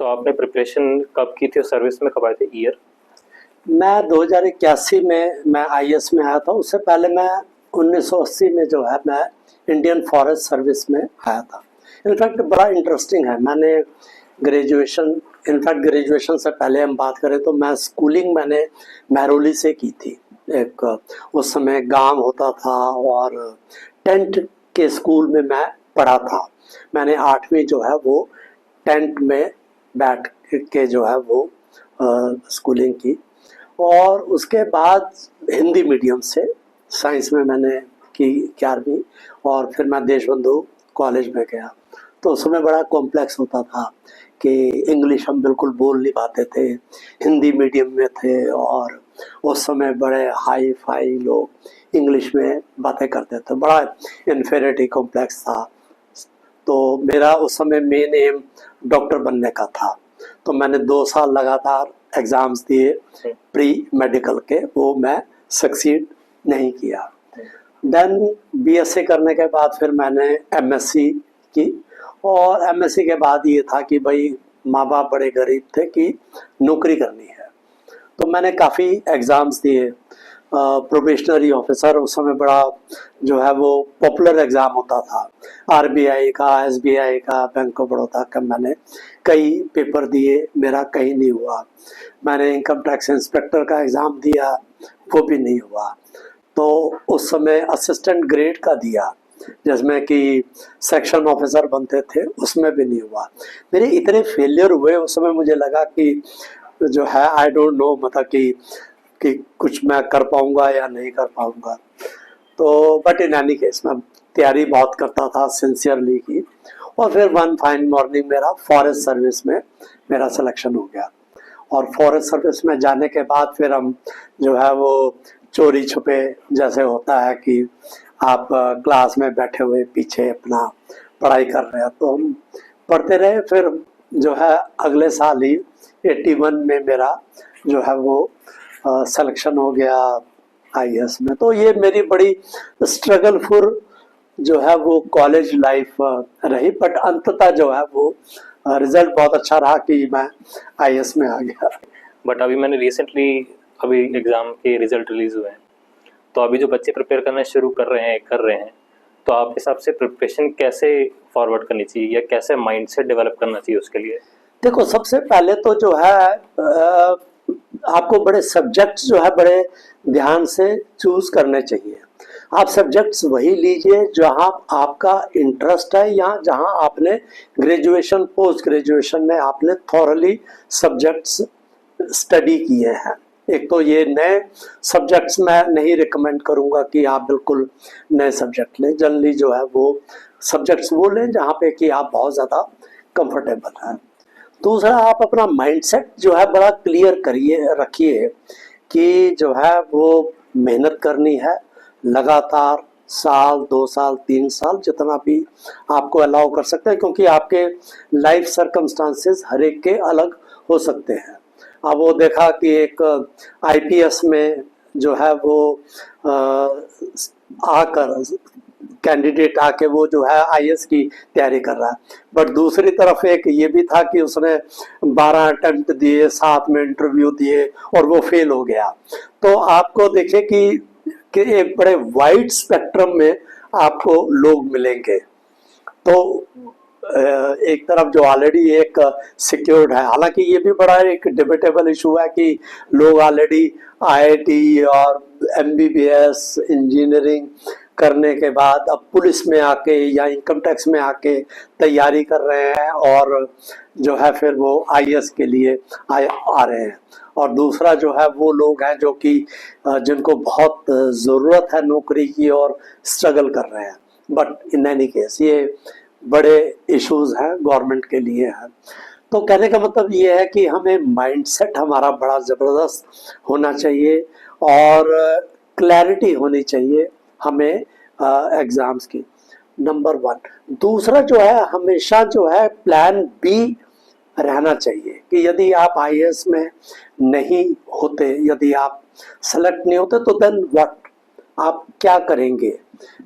तो आपने प्रिपरेशन कब की थी और सर्विस में कब आए थे, ईयर? मैं 2081 में मैं आईएएस में आया था। उससे पहले मैं 1980 में जो है मैं इंडियन फॉरेस्ट सर्विस में आया था। इनफैक्ट बड़ा इंटरेस्टिंग है। मैंने ग्रेजुएशन इनफैक्ट ग्रेजुएशन से पहले हम बात करें तो मैं स्कूलिंग मैंने महरौली से की थी। एक उस समय गांव होता था और टेंट के स्कूल में मैं पढ़ा था। मैंने 8वीं जो है वो टेंट में बैठ के जो है वो स्कूलिंग की और उसके बाद हिंदी मीडियम से साइंस में मैंने की 11वीं और फिर मैं देशबंधु कॉलेज में गया। तो उसमें बड़ा कॉम्प्लेक्स होता था कि इंग्लिश हम बिल्कुल बोल नहीं पाते थे, हिंदी मीडियम में थे और उस समय बड़े हाई फाई लोग इंग्लिश में बातें करते थे। बड़ा इन्फेरिटी कॉम्प्लेक्स था। तो मेरा उस समय मेन एम डॉक्टर बनने का था। तो मैंने 2 साल लगातार एग्ज़ाम्स दिए प्री मेडिकल के, वो मैं सक्सीड नहीं किया। देन बीएससी करने के बाद फिर मैंने एमएससी की और एमएससी के बाद ये था कि भाई माँ बाप बड़े गरीब थे कि नौकरी करनी है। तो मैंने काफ़ी एग्ज़ाम्स दिए। प्रोबेशनरी ऑफिसर उस समय बड़ा जो है वो पॉपुलर एग्ज़ाम होता था। आरबीआई का, एसबीआई का, बैंक ऑफ बड़ौदा का मैंने कई पेपर दिए, मेरा कहीं नहीं हुआ। मैंने इनकम टैक्स इंस्पेक्टर का एग्ज़ाम दिया, वो भी नहीं हुआ। तो उस समय असिस्टेंट ग्रेड का दिया जिसमें कि सेक्शन ऑफिसर बनते थे, उसमें भी नहीं हुआ। मेरे इतने फेलियर हुए उस समय, मुझे लगा कि जो है आई डोंट नो मतलब कि कुछ मैं कर पाऊंगा या नहीं कर पाऊंगा। तो बट इन एनी केस मैं तैयारी बहुत करता था सिंसियरली की और फिर वन फाइन मॉर्निंग मेरा फॉरेस्ट सर्विस में मेरा सिलेक्शन हो गया। और फॉरेस्ट सर्विस में जाने के बाद फिर हम जो है वो चोरी छुपे जैसे होता है कि आप क्लास में बैठे हुए पीछे अपना पढ़ाई कर रहे हैं, तो हम पढ़ते रहे। फिर जो है अगले साल ही 81 में मेरा जो है वो सिलेक्शन हो गया आईएएस में। तो ये मेरी बड़ी स्ट्रगलफुल जो है वो कॉलेज लाइफ रही, बट अंततः जो है वो रिजल्ट बहुत अच्छा रहा कि मैं आईएएस में आ गया। बट अभी मैंने रिसेंटली अभी एग्ज़ाम के रिजल्ट रिलीज़ हुए हैं, तो अभी जो बच्चे प्रिपेयर करना शुरू कर रहे हैं, तो आपके हिसाब से प्रिपरेशन कैसे फॉरवर्ड करनी चाहिए या कैसे माइंडसेट डेवलप करना चाहिए उसके लिए? देखो, सबसे पहले तो जो है आपको बड़े सब्जेक्ट्स जो है बड़े ध्यान से चूज करने चाहिए। आप सब्जेक्ट्स वही लीजिए जहां आपका इंटरेस्ट है या जहां आपने ग्रेजुएशन पोस्ट ग्रेजुएशन में आपने थॉरली सब्जेक्ट्स स्टडी किए हैं। एक तो ये नए सब्जेक्ट्स मैं नहीं रिकमेंड करूंगा कि आप बिल्कुल नए सब्जेक्ट लें। जनरली जो है वो सब्जेक्ट्स वो लें जहाँ पे कि आप बहुत ज़्यादा कंफर्टेबल हैं। दूसरा, आप अपना माइंडसेट जो है बड़ा क्लियर करिए, रखिए कि जो है वो मेहनत करनी है लगातार, साल 2 साल 3 साल जितना भी आपको अलाउ कर सकते हैं, क्योंकि आपके लाइफ सर्कमस्टांसेस हर एक के अलग हो सकते हैं। अब वो देखा कि एक आईपीएस में जो है वो आकर कैंडिडेट आके वो जो है आईएएस की तैयारी कर रहा है, बट दूसरी तरफ एक ये भी था कि उसने 12 अटेम्प्ट दिए, 7 में इंटरव्यू दिए और वो फेल हो गया। तो आपको देखें कि एक बड़े वाइड स्पेक्ट्रम में आपको लोग मिलेंगे। तो एक तरफ जो ऑलरेडी एक सिक्योर्ड है, हालांकि ये भी बड़ा एक डिबेटेबल इशू है कि लोग ऑलरेडी आईआईटी और एमबीबीएस इंजीनियरिंग करने के बाद अब पुलिस में आके या इनकम टैक्स में आके तैयारी कर रहे हैं और जो है फिर वो आईएएस के लिए आ रहे हैं। और दूसरा जो है वो लोग हैं जो कि जिनको बहुत ज़रूरत है नौकरी की और स्ट्रगल कर रहे हैं। बट इन एनी केस ये बड़े इश्यूज हैं, गवर्नमेंट के लिए हैं। तो कहने का मतलब ये है कि हमें माइंडसेट हमारा बड़ा ज़बरदस्त होना चाहिए और क्लैरिटी होनी चाहिए हमें एग्ज़ाम्स की, नंबर 1। दूसरा जो है हमेशा जो है प्लान बी रहना चाहिए कि यदि आप आईएएस में नहीं होते, यदि आप सेलेक्ट नहीं होते तो देन व्हाट, आप क्या करेंगे।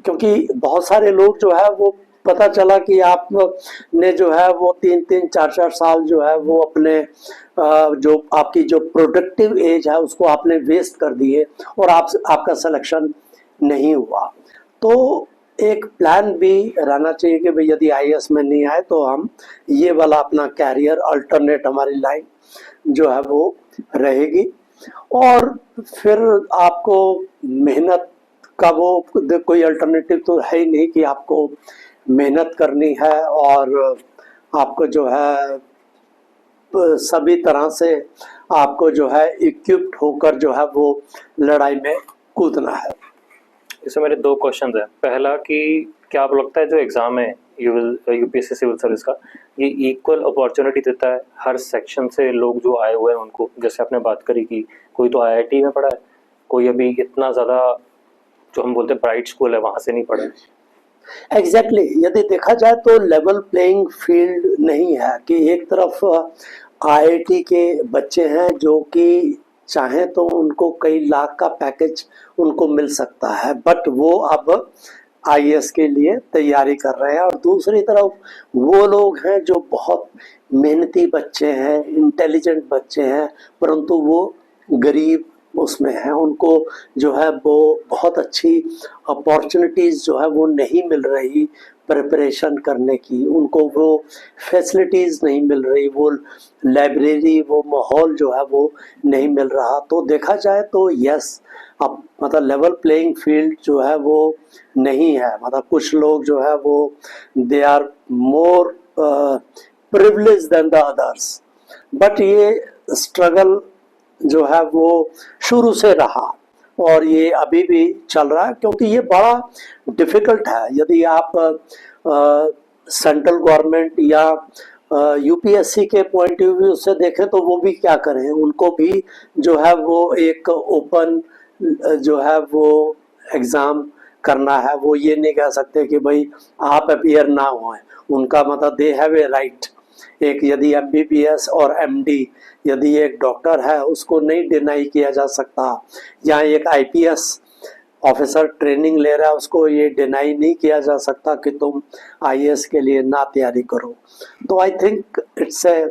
क्योंकि बहुत सारे लोग जो है वो पता चला कि आप ने जो है वो 3-3 4-4 साल जो है वो अपने जो आपकी जो प्रोडक्टिव एज है उसको आपने वेस्ट कर दिए और आपका सिलेक्शन नहीं हुआ। तो एक प्लान भी रहना चाहिए कि भाई यदि आईएएस में नहीं आए तो हम ये वाला अपना कैरियर अल्टरनेट हमारी लाइन जो है वो रहेगी। और फिर आपको मेहनत का वो कोई अल्टरनेटिव तो है ही नहीं कि आपको मेहनत करनी है और आपको जो है सभी तरह से आपको जो है इक्विप्ड होकर जो है वो लड़ाई में कूदना है। इसमें मेरे दो क्वेश्चन हैं। पहला कि क्या आपको लगता है जो एग्ज़ाम है यूपीएससी सिविल सर्विस का, ये इक्वल अपॉर्चुनिटी देता है हर सेक्शन से लोग जो आए हुए हैं उनको? जैसे आपने बात करी कि कोई तो आईआईटी में पढ़ा है, कोई अभी इतना ज़्यादा जो हम बोलते हैं ब्राइट स्कूल है वहाँ से नहीं पढ़ा है। एग्जैक्टली यदि देखा जाए तो लेवल प्लेइंग फील्ड नहीं है कि एक तरफ आईआईटी के बच्चे हैं जो कि चाहें तो उनको कई लाख का पैकेज उनको मिल सकता है, बट वो अब आईएएस के लिए तैयारी कर रहे हैं। और दूसरी तरफ वो लोग हैं जो बहुत मेहनती बच्चे हैं, इंटेलिजेंट बच्चे हैं, परंतु वो गरीब उसमें है, उनको जो है वो बहुत अच्छी अपॉर्चुनिटीज़ जो है वो नहीं मिल रही प्रिपरेशन करने की, उनको वो फैसिलिटीज़ नहीं मिल रही, वो लाइब्रेरी वो माहौल जो है वो नहीं मिल रहा। तो देखा जाए तो यस, अब मतलब लेवल प्लेइंग फील्ड जो है वो नहीं है। मतलब कुछ लोग जो है वो they are more privilege than the others, but ये स्ट्रगल जो है वो शुरू से रहा और ये अभी भी चल रहा है, क्योंकि ये बड़ा डिफ़िकल्ट है। यदि आप सेंट्रल गवर्नमेंट या यूपीएससी के पॉइंट ऑफ व्यू से देखें तो वो भी क्या करें, उनको भी जो है वो एक ओपन जो है वो एग्ज़ाम करना है। वो ये नहीं कह सकते कि भाई आप अपीयर ना हुए, उनका मतलब दे हैव ए राइट। एक यदि एमबीबीएस और एमडी यदि एक डॉक्टर है उसको नहीं डिनाई किया जा सकता, या एक आईपीएस ऑफिसर ट्रेनिंग ले रहा है उसको ये डिनाई नहीं किया जा सकता कि तुम आईएएस के लिए ना तैयारी करो। तो I think it's a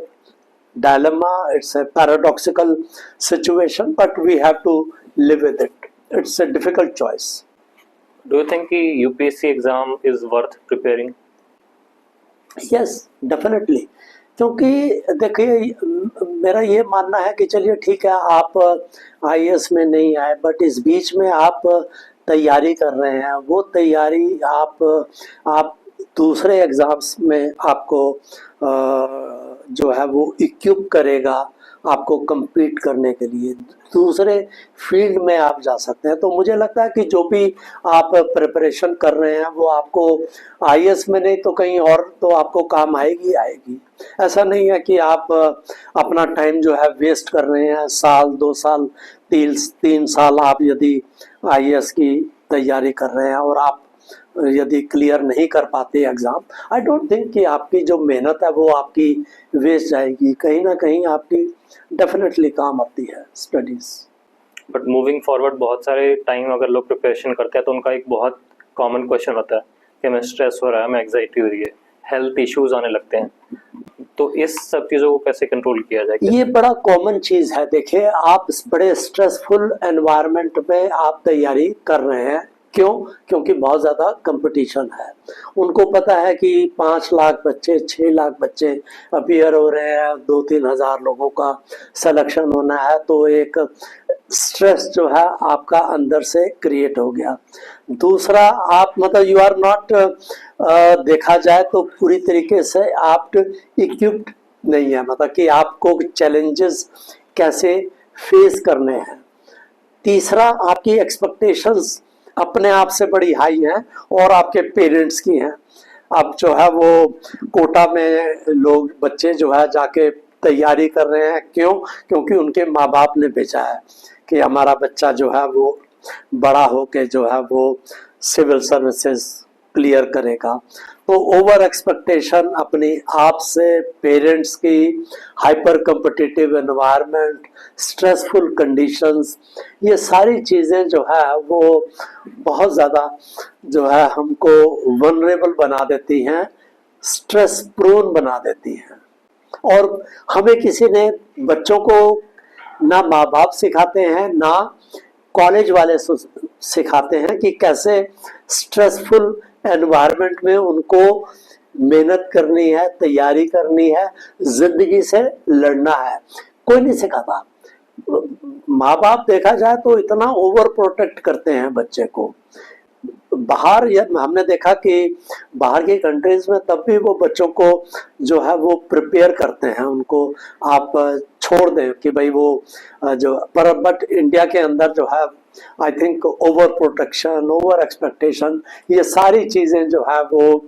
dilemma, it's a paradoxical situation, but we have to live with it. It's a difficult choice. Do you think कि UPSC exam is worth preparing? Yes definitely, क्योंकि देखिए मेरा ये मानना है कि चलिए ठीक है आप आईएएस में नहीं आए, बट इस बीच में आप तैयारी कर रहे हैं, वो तैयारी आप दूसरे एग्ज़ाम्स में आपको जो है वो इक्विप करेगा आपको compete करने के लिए, दूसरे फील्ड में आप जा सकते हैं। तो मुझे लगता है कि जो भी आप प्रिपरेशन कर रहे हैं वो आपको आईएएस में नहीं तो कहीं और तो आपको काम आएगी आएगी। ऐसा नहीं है कि आप अपना टाइम जो है वेस्ट कर रहे हैं, साल 2 साल 3 साल आप यदि आईएएस की तैयारी कर रहे हैं और आप यदि क्लियर नहीं कर पाते एग्ज़ाम, आई डोंट थिंक कि आपकी जो मेहनत है वो आपकी वेस्ट जाएगी, कहीं ना कहीं आपकी डेफिनेटली काम आती है स्टडीज़। बट मूविंग फॉरवर्ड बहुत सारे टाइम अगर लोग प्रिपरेशन करते हैं तो उनका एक बहुत कॉमन क्वेश्चन होता है कि हमें स्ट्रेस हो रहा है, हमें एंग्जाइटी हो रही है, हेल्थ इश्यूज आने लगते हैं, तो इस सब चीज़ों को कैसे कंट्रोल किया जाए? ये बड़ा कॉमन चीज़ है। देखिए आप बड़े स्ट्रेसफुल एनवायरनमेंट में आप तैयारी कर रहे हैं, क्यों? क्योंकि बहुत ज़्यादा कंपटीशन है। उनको पता है कि 5 लाख बच्चे 6 लाख बच्चे अपीयर हो रहे हैं, 2-3 हज़ार लोगों का सिलेक्शन होना है, तो एक स्ट्रेस जो है आपका अंदर से क्रिएट हो गया। दूसरा आप मतलब यू आर नॉट देखा जाए तो पूरी तरीके से आप इक्विप्ड नहीं है, मतलब कि आपको चैलेंजेस कैसे फेस करने हैं। तीसरा आपकी एक्सपेक्टेशंस अपने आप से बड़ी हाई हैं और आपके पेरेंट्स की हैं। अब जो है वो कोटा में लोग बच्चे जो है जाके तैयारी कर रहे हैं, क्यों? क्योंकि उनके माँ बाप ने भेजा है कि हमारा बच्चा जो है वो बड़ा होके जो है वो सिविल सर्विसेज क्लियर करेगा। तो ओवर एक्सपेक्टेशन अपनी आप से, पेरेंट्स की, hyper competitive environment, stressful conditions, ये सारी चीज़ें जो है वो बहुत ज़्यादा जो है हमको वनरेबल बना देती हैं, स्ट्रेस प्रोन बना देती हैं। और हमें किसी ने, बच्चों को ना माँ बाप सिखाते हैं ना कॉलेज वाले सिखाते हैं कि कैसे स्ट्रेसफुल एनवायरनमेंट में उनको मेहनत करनी है, तैयारी करनी है, जिंदगी से लड़ना है, कोई नहीं सिखाता। माँ बाप देखा जाए तो इतना ओवर प्रोटेक्ट करते हैं बच्चे को। बाहर हमने देखा कि बाहर की कंट्रीज में तब भी वो बच्चों को जो है वो प्रिपेयर करते हैं, उनको आप छोड़ दें कि भाई वो जो, पर बट इंडिया के अंदर जो है I think over protection, over expectation, ये सारी चीज़ें जो है वो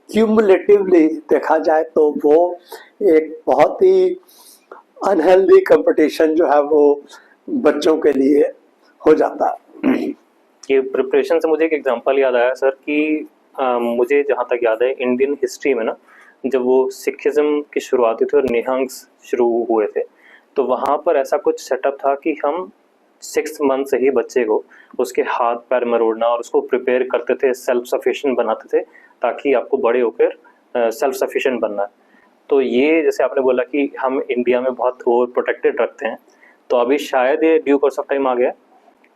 क्यूमुलेटिवली देखा जाए तो वो एक बहुत ही अनहेल्दी कंपटीशन जो है वो बच्चों के लिए हो जाता है। ये प्रिपरेशन से मुझे एक एग्जांपल याद आया सर कि मुझे जहाँ तक याद है इंडियन हिस्ट्री में ना, जब वो सिखिज्म की शुरुआत हुई थी और निहंग्स शुरू हुए थे, तो वहाँ पर ऐसा कुछ सेटअप था कि हम 6 मंथ से ही बच्चे को उसके हाथ पैर मरोड़ना और उसको प्रिपेयर करते थे, सेल्फ सफिशिएंट बनाते थे ताकि आपको बड़े होकर सेल्फ सफिशिएंट बनना है। तो ये जैसे आपने बोला कि हम इंडिया में बहुत ओवर प्रोटेक्टेड रखते हैं, तो अभी शायद ये ड्यू कोर्स ऑफ टाइम आ गया।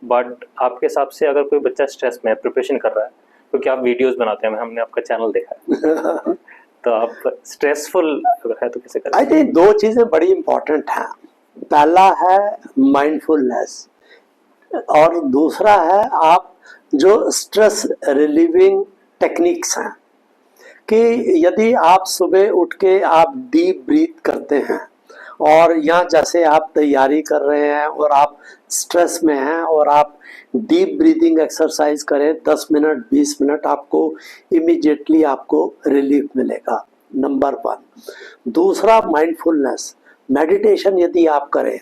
बट आपके हिसाब से अगर कोई बच्चा स्ट्रेस में प्रिपरेशन कर रहा है, क्योंकि आप वीडियोस बनाते हैं, हमने आपका चैनल देखा है तो आप स्ट्रेसफुल अगर है तो कैसे करें? आई थिंक 2 चीजें बड़ी इंपॉर्टेंट हैं। पहला है माइंडफुलनेस और दूसरा है आप जो स्ट्रेस रिलीविंग टेक्निक्स हैं, कि यदि आप सुबह उठ के आप डीप ब्रीथ करते हैं और यहाँ जैसे आप तैयारी कर रहे हैं और आप स्ट्रेस में हैं और आप डीप ब्रीदिंग एक्सरसाइज करें 10 मिनट 20 मिनट, आपको इमीडिएटली आपको रिलीफ मिलेगा, नंबर 1। दूसरा माइंडफुलनेस, मेडिटेशन यदि आप करें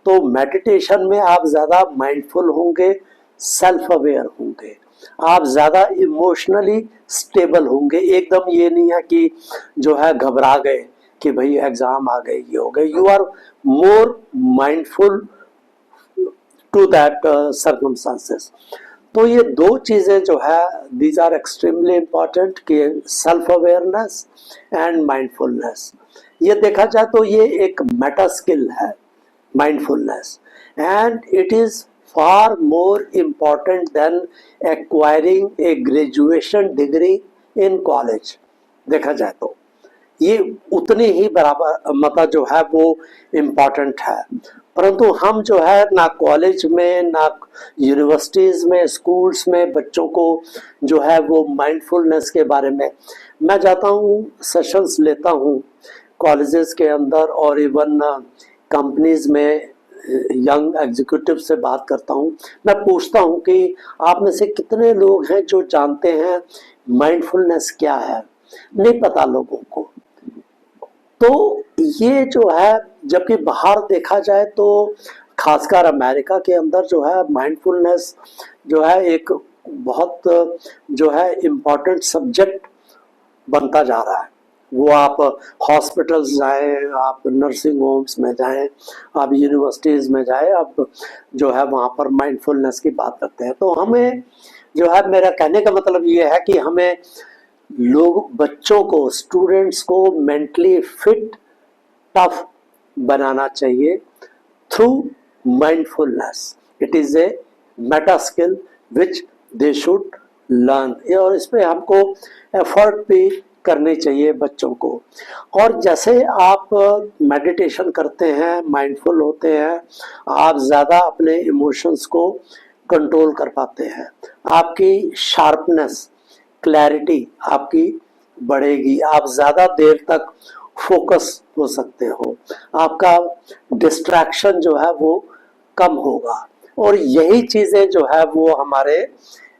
तो मेडिटेशन में आप ज़्यादा माइंडफुल होंगे, सेल्फ अवेयर होंगे, आप ज़्यादा इमोशनली स्टेबल होंगे। एकदम ये नहीं है कि जो है घबरा गए कि भाई एग्जाम आ गए, ये हो गए। You are more mindful to that circumstances. तो ये 2 चीज़ें जो है दीज आर एक्सट्रीमली इम्पॉर्टेंट, कि सेल्फ अवेयरनेस एंड माइंडफुलनेस। ये देखा जाए तो ये एक मेटा स्किल है mindfulness, and it is far more important than acquiring a graduation degree in college। देखा जाए तो ये उतनी ही बराबर मतलब जो है वो इम्पॉर्टेंट है, परंतु हम जो है ना कॉलेज में ना यूनिवर्सिटीज़ में, स्कूल्स में बच्चों को जो है वो माइंडफुलनेस के बारे में, मैं जाता हूँ सेशंस लेता हूँ कॉलेजेस के अंदर और इवन कंपनीज में यंग एग्जीक्यूटिव से बात करता हूँ। मैं पूछता हूँ कि आप में से कितने लोग हैं जो जानते हैं माइंडफुलनेस क्या है? नहीं पता लोगों को। तो ये जो है, जबकि बाहर देखा जाए तो खासकर अमेरिका के अंदर जो है माइंडफुलनेस जो है एक बहुत जो है इम्पॉर्टेंट सब्जेक्ट बनता जा रहा है। वो आप हॉस्पिटल्स जाएं, आप नर्सिंग होम्स में जाएं, आप यूनिवर्सिटीज़ में जाएं, आप जो है वहाँ पर माइंडफुलनेस की बात करते हैं। तो हमें जो है, मेरा कहने का मतलब ये है कि हमें लोग, बच्चों को, स्टूडेंट्स को मेंटली फिट, टफ बनाना चाहिए through mindfulness. It is a Meta skill which they should learn, और इस पर हमको एफर्ट भी करनी चाहिए बच्चों को। और जैसे आप मेडिटेशन करते हैं, माइंडफुल होते हैं, आप ज़्यादा अपने इमोशंस को कंट्रोल कर पाते हैं, आपकी शार्पनेस, क्लैरिटी आपकी बढ़ेगी, आप ज़्यादा देर तक फोकस हो सकते हो, आपका डिस्ट्रैक्शन जो है वो कम होगा। और यही चीज़ें जो है वो हमारे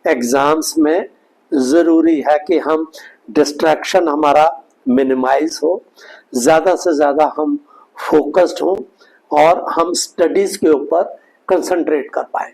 एग्ज़ाम्स में ज़रूरी है कि हम डिस्ट्रैक्शन हमारा मिनिमाइज हो, ज़्यादा से ज़्यादा हम फोकस्ड हों और हम स्टडीज़ के ऊपर कंसंट्रेट कर पाएँ।